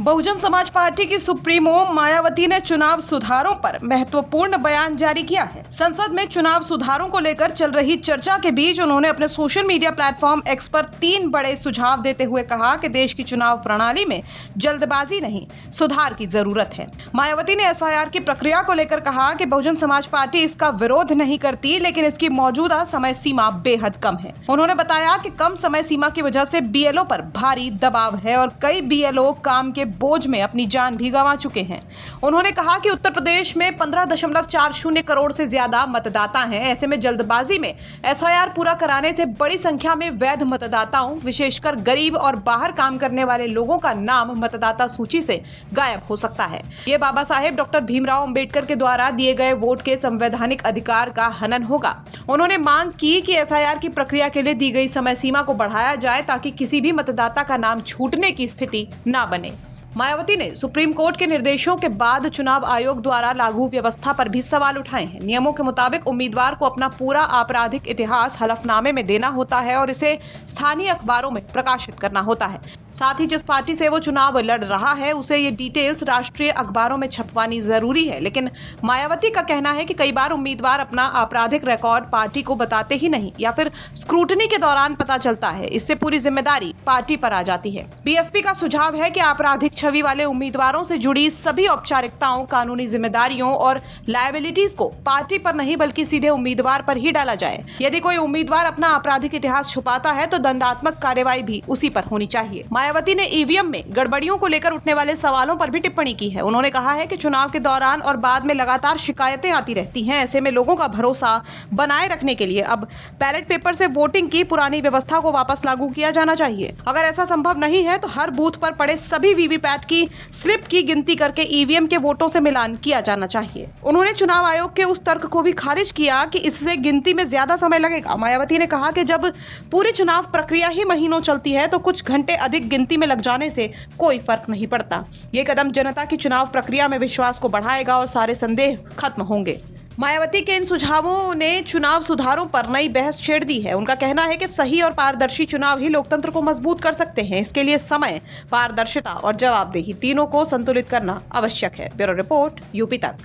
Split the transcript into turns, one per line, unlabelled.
Bahujan Samaj party की supremo Mayawati ने चुनाव सुधारों पर महत्वपूर्ण बयान जारी किया है। संसद में चुनाव सुधारों को लेकर चल रही चर्चा के बीच उन्होंने अपने सोशल मीडिया प्लेटफॉर्म एक्स पर 3 बड़े सुझाव देते हुए कहा कि देश की चुनाव प्रणाली में जल्दबाजी नहीं, सुधार की जरूरत है। मायावती ने एसआईआर की प्रक्रिया को लेकर कहा कि बहुजन समाज पार्टी इसका विरोध नहीं करती, लेकिन इसकी मौजूदा समय सीमा बेहद कम है। उन्होंने बताया कि कम समय सीमा की वजह से बीएलओ पर भारी दबाव है और कई बीएलओ काम के बोझ में अपनी जान भी गंवा चुके हैं। उन्होंने कहा कि उत्तर प्रदेश में 15.40 करोड़ से ज्यादा मतदाता हैं। ऐसे में जल्दबाजी में एसआईआर पूरा कराने से बड़ी संख्या में वैध मतदाताओं, विशेषकर गरीब और बाहर काम करने वाले लोगों का नाम मतदाता सूची से गायब हो सकता है। ये बाबा साहेब डॉक्टर भीमराव अंबेडकर के द्वारा दिए गए वोट के संवैधानिक अधिकार का हनन होगा। उन्होंने मांग की कि एसआईआर की प्रक्रिया के लिए दी गई समय सीमा को बढ़ाया जाए ताकि किसी भी मतदाता का नाम छूटने की स्थिति न बने। मायावती ने सुप्रीम कोर्ट के निर्देशों के बाद चुनाव आयोग द्वारा लागू व्यवस्था पर भी सवाल उठाए हैं। नियमों के मुताबिक उम्मीदवार को अपना पूरा आपराधिक इतिहास हलफनामे में देना होता है और इसे स्थानीय अखबारों में प्रकाशित करना होता है। साथ ही जिस पार्टी से वो चुनाव लड़ रहा है उसे ये डिटेल्स राष्ट्रीय अखबारों में छपवानी जरूरी है। लेकिन मायावती का कहना है कि कई बार उम्मीदवार अपना आपराधिक रिकॉर्ड पार्टी को बताते ही नहीं या फिर स्क्रूटनी के दौरान पता चलता है। इससे पूरी जिम्मेदारी पार्टी पर आ जाती है। बीएसपी का सुझाव है कि आपराधिक छवि वाले उम्मीदवारों से जुड़ी सभी औपचारिकताओं, कानूनी जिम्मेदारियों और लायबिलिटीज को पार्टी पर नहीं बल्कि सीधे उम्मीदवार पर ही डाला जाए। यदि कोई उम्मीदवार अपना आपराधिक इतिहास छुपाता है तो दंडात्मक कार्रवाई भी उसी पर होनी चाहिए। मायावती ने ईवीएम में गड़बड़ियों को लेकर उठने वाले सवालों पर भी टिप्पणी की है। उन्होंने कहा है कि चुनाव के दौरान और बाद में लगातार शिकायतें आती रहती हैं। ऐसे में लोगों का भरोसा बनाए रखने के लिए अब बैलेट पेपर से वोटिंग की पुरानी व्यवस्था को वापस लागू किया जाना चाहिए। अगर ऐसा संभव नहीं है तो हर बूथ पर पड़े सभी वीवीपैट की स्लिप की गिनती करके ईवीएम के वोटों से मिलान किया जाना चाहिए। उन्होंने चुनाव आयोग के उस तर्क को भी खारिज किया कि इससे गिनती में ज्यादा समय लगेगा। मायावती ने कहा कि जब पूरी चुनाव प्रक्रिया ही महीनों चलती है तो कुछ घंटे अधिक गिनती में लग जाने से कोई फर्क नहीं पड़ता। ये कदम जनता की चुनाव प्रक्रिया में विश्वास को बढ़ाएगा और सारे संदेह खत्म होंगे। मायावती के इन सुझावों ने चुनाव सुधारों पर नई बहस छेड़ दी है। उनका कहना है कि सही और पारदर्शी चुनाव ही लोकतंत्र को मजबूत कर सकते हैं। इसके लिए समय, पारदर्शिता और जवाबदेही तीनों को संतुलित करना आवश्यक है। ब्यूरो रिपोर्ट, यूपी तक।